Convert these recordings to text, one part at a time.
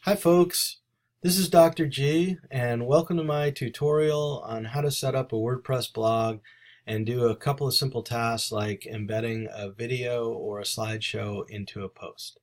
Hi folks, this is Dr. G and welcome to my tutorial on how to set up a WordPress blog and do a couple of simple tasks like embedding a video or a slideshow into a post.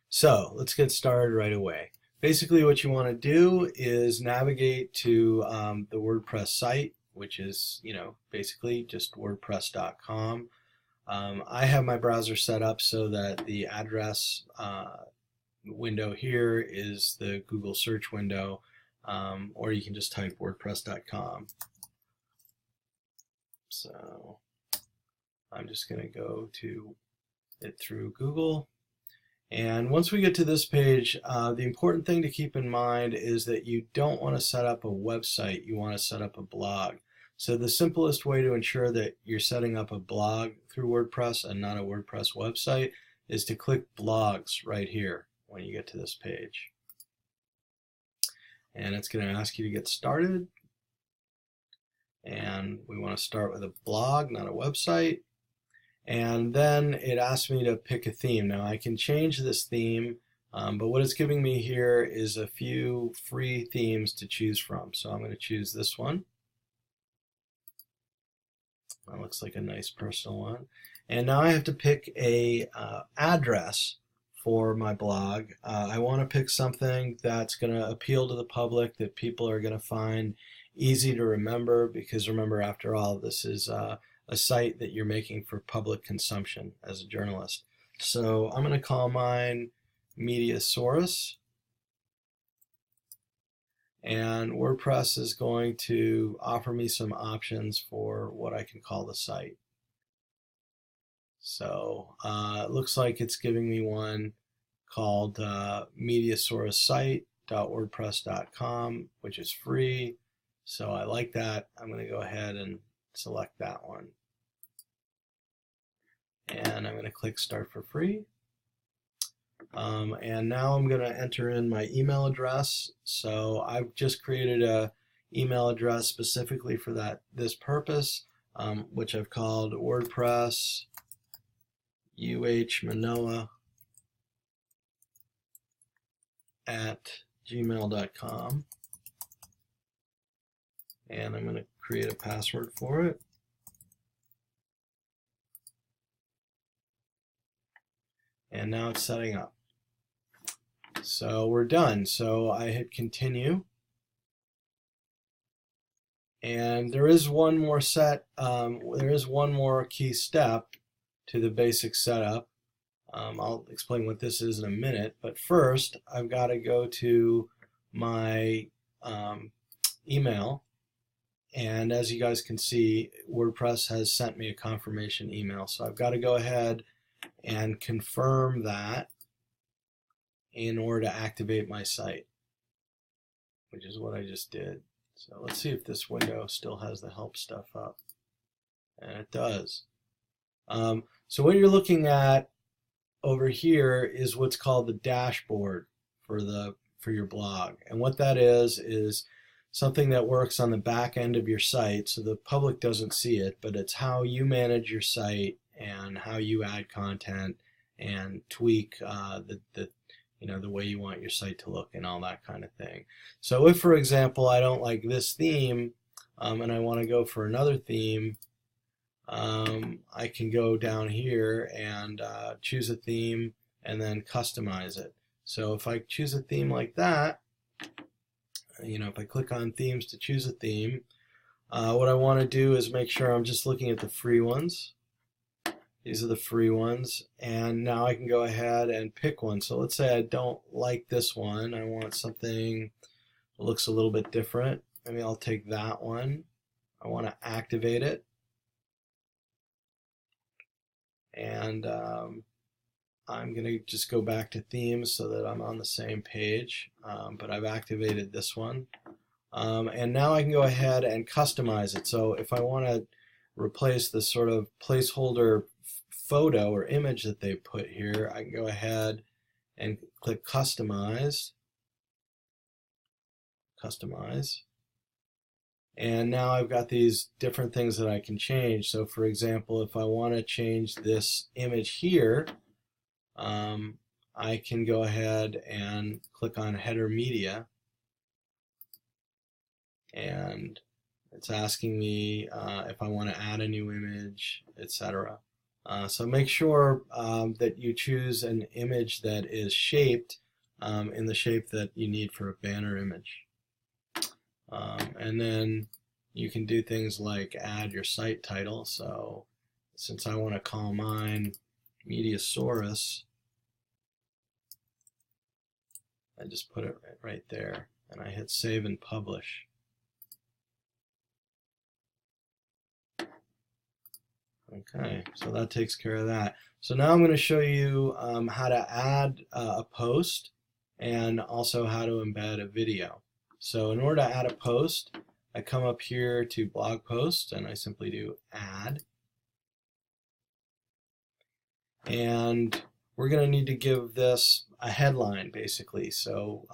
So let's get started right away. Basically what you want to do is navigate to the WordPress site, which is basically just wordpress.com. I have my browser set up so that the address window here is the Google search window, or you can just type wordpress.com. So I'm just going to go to it through Google. And once we get to this page, the important thing to keep in mind is that you don't want to set up a website, you want to set up a blog. So the simplest way to ensure that you're setting up a blog through WordPress and not a WordPress website is to click blogs right here when you get to this page. And it's going to ask you to get started. And we want to start with a blog, not a website. And then it asks me to pick a theme. Now I can change this theme, but what it's giving me here is a few free themes to choose from. So I'm going to choose this one. That looks like a nice personal one. And now I have to pick a address for my blog. I want to pick something that's going to appeal to the public, that people are going to find easy to remember, because remember, after all, this is a site that you're making for public consumption as a journalist. So I'm going to call mine Mediasaurus, and WordPress is going to offer me some options for what I can call the site. So it looks like it's giving me one called mediasaurussite.wordpress.com, which is free. So I like that. I'm going to go ahead and select that one. And I'm going to click Start for Free. And now I'm going to enter in my email address. So I've just created a email address specifically for this purpose, which I've called WordPress uhmanoa@gmail.com, and I'm going to create a password for it. And now it's setting up. So we're done. So I hit continue. And there is one more key step to the basic setup. I'll explain what this is in a minute, but first I've got to go to my email, and as you guys can see, WordPress has sent me a confirmation email, so I've got to go ahead and confirm that in order to activate my site, which is what I just did. So let's see if this window still has the help stuff up, and it does. So what you're looking at over here is what's called the dashboard for your blog, and what that is something that works on the back end of your site, so the public doesn't see it, but it's how you manage your site and how you add content and tweak the way you want your site to look and all that kind of thing. So if, for example, I don't like this theme and I want to go for another theme, I can go down here and choose a theme and then customize it. So if I choose a theme like that, if I click on themes to choose a theme, what I want to do is make sure I'm just looking at the free ones. These are the free ones, and now I can go ahead and pick one. So let's say I don't like this one. I want something that looks a little bit different. Maybe I'll take that one. I want to activate it. And I'm going to just go back to themes so that I'm on the same page, but I've activated this one. And now I can go ahead and customize it. So if I want to replace this sort of placeholder photo or image that they put here, I can go ahead and click Customize. And now I've got these different things that I can change. So for example, if I want to change this image here, I can go ahead and click on header media, and it's asking me if I want to add a new image, etc. So make sure that you choose an image that is shaped in the shape that you need for a banner image. And then you can do things like add your site title. So since I want to call mine Mediasaurus, I just put it right there, and I hit save and publish. Okay, so that takes care of that. So now I'm going to show you how to add a post and also how to embed a video. So in order to add a post, I come up here to blog post and I simply do add. And we're going to need to give this a headline basically. So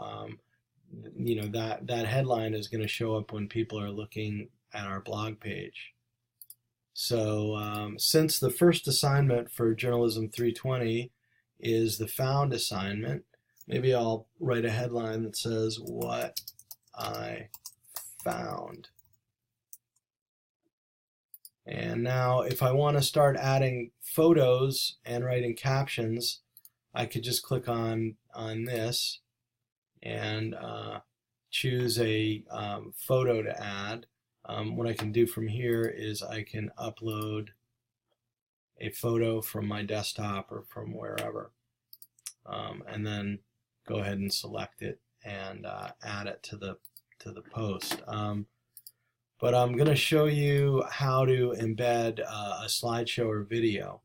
you know, that headline is going to show up when people are looking at our blog page. So since the first assignment for Journalism 320 is the found assignment, maybe I'll write a headline that says what I found. And now if I want to start adding photos and writing captions, I could just click on this and choose a photo to add. What I can do from here is I can upload a photo from my desktop or from wherever, and then go ahead and select it and add it to the post. But I'm going to show you how to embed a slideshow or video.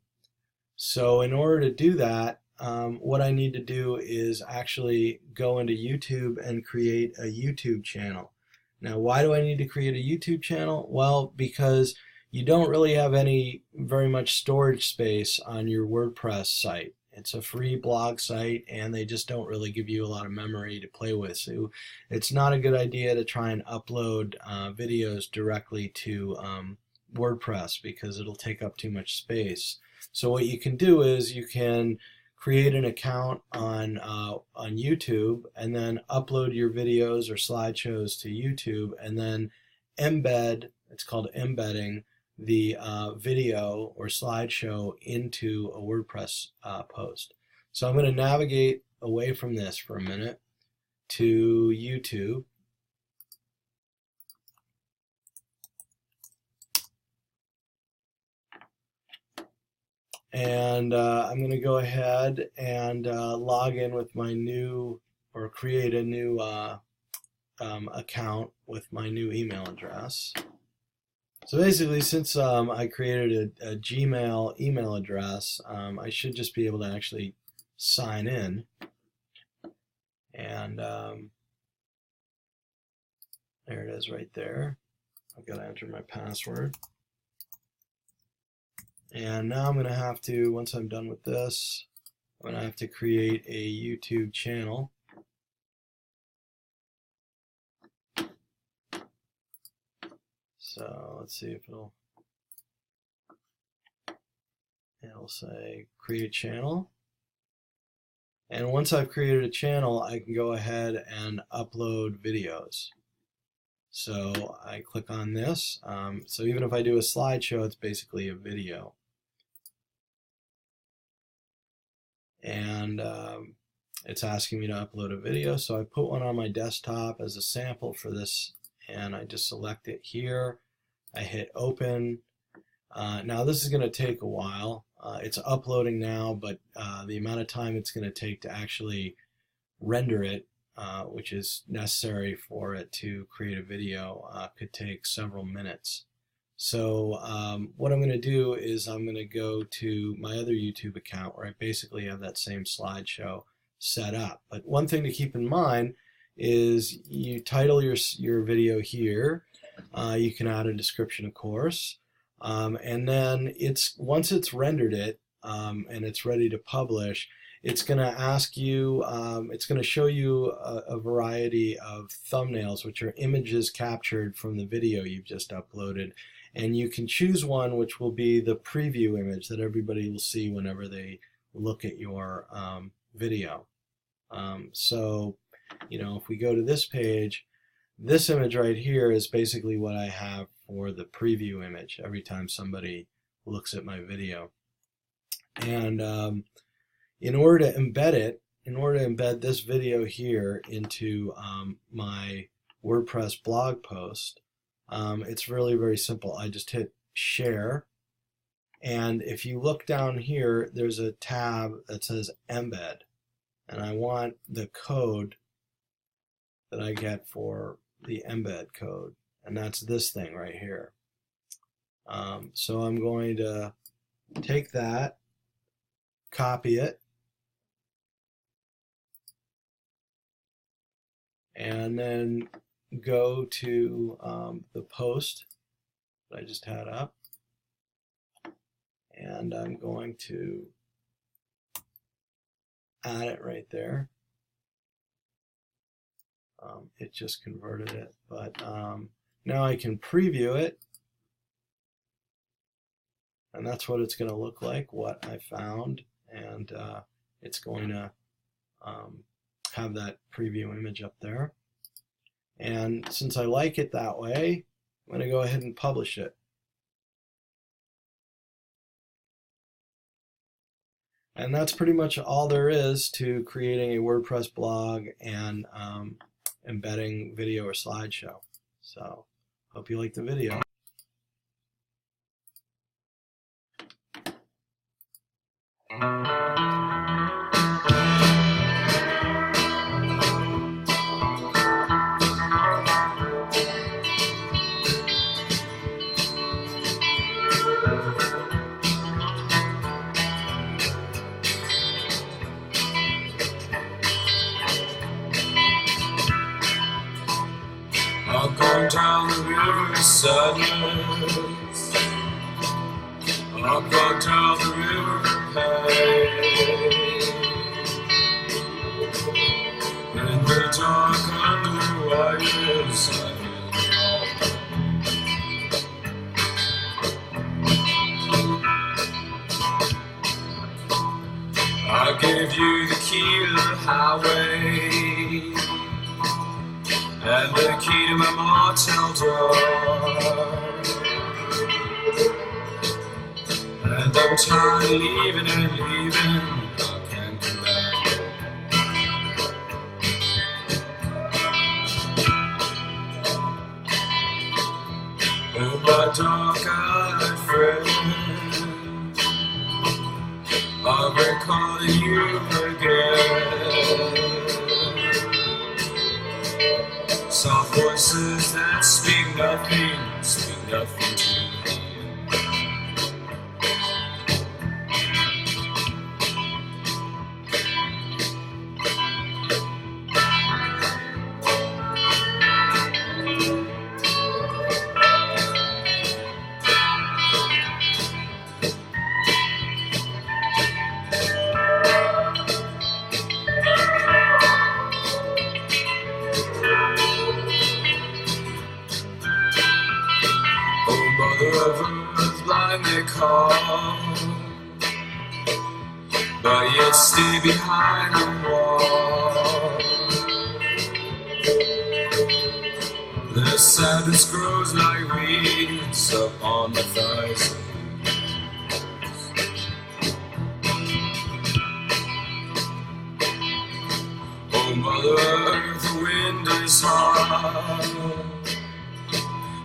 So in order to do that, what I need to do is actually go into YouTube and create a YouTube channel. Now, why do I need to create a YouTube channel? Well, because you don't really have very much storage space on your WordPress site. It's a free blog site, and they just don't really give you a lot of memory to play with. So it's not a good idea to try and upload videos directly to WordPress because it'll take up too much space. So what you can do is you can create an account on YouTube and then upload your videos or slideshows to YouTube and then embed, it's called embedding, the video or slideshow into a WordPress post. So I'm going to navigate away from this for a minute to YouTube. And I'm going to go ahead and log in with my new, or create a new account with my new email address. So basically, since I created a Gmail email address, I should just be able to actually sign in. And there it is right there. I've got to enter my password. And now I'm going to have to, once I'm done with this, I'm going to have to create a YouTube channel. So let's see if it'll say create channel. And once I've created a channel, I can go ahead and upload videos. So I click on this. So even if I do a slideshow, it's basically a video. And it's asking me to upload a video, so I put one on my desktop as a sample for this, and I just select it here. I hit open. Now this is going to take a while. It's uploading now, but the amount of time it's going to take to actually render it, which is necessary for it to create a video, could take several minutes. So what I'm going to do is I'm going to go to my other YouTube account where I basically have that same slideshow set up. But one thing to keep in mind is you title your video here. You can add a description, of course. And then once it's rendered it and it's ready to publish, it's going to ask you, it's going to show you a variety of thumbnails, which are images captured from the video you've just uploaded. And you can choose one which will be the preview image that everybody will see whenever they look at your video. So, if we go to this page, this image right here is basically what I have for the preview image every time somebody looks at my video. And in order to embed this video here into my WordPress blog post, it's really very simple. I just hit share, and if you look down here, there's a tab that says Embed, and I want the code that I get for the Embed code, and that's this thing right here. So I'm going to take that, copy it, and then go to the post that I just had up, and I'm going to add it right there. It just converted it, but now I can preview it, and that's what it's going to look like, what I found, and it's going to have that preview image up there. And since I like it that way, I'm going to go ahead and publish it. And that's pretty much all there is to creating a WordPress blog and embedding video or slideshow. So, hope you like the video. I'm going down the river of sadness. I'm going down the river of pain. In the dark under the wires, I gave you the key to the highway and the key to my motel door, and I'm tired of leaving and leaving. I can't come back. Oh, my dark-eyed friend, I've been calling you again. Soft voices that speak nothing to me. Earth blindly call, but yet stay behind the wall. The sadness grows like weeds up on the thighs. Oh, Mother Earth, the wind is hard.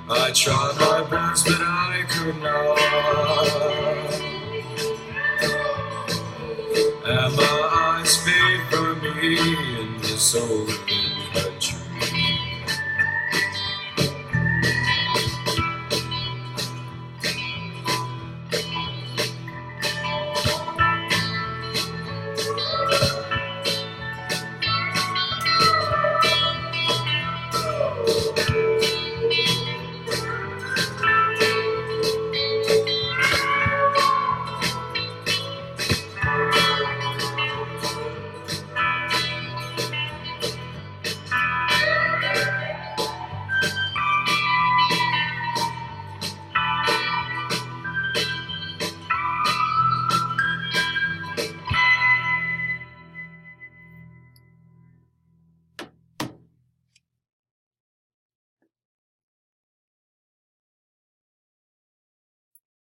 I tried my best, but I could not. And my eyes fade for me in this open country.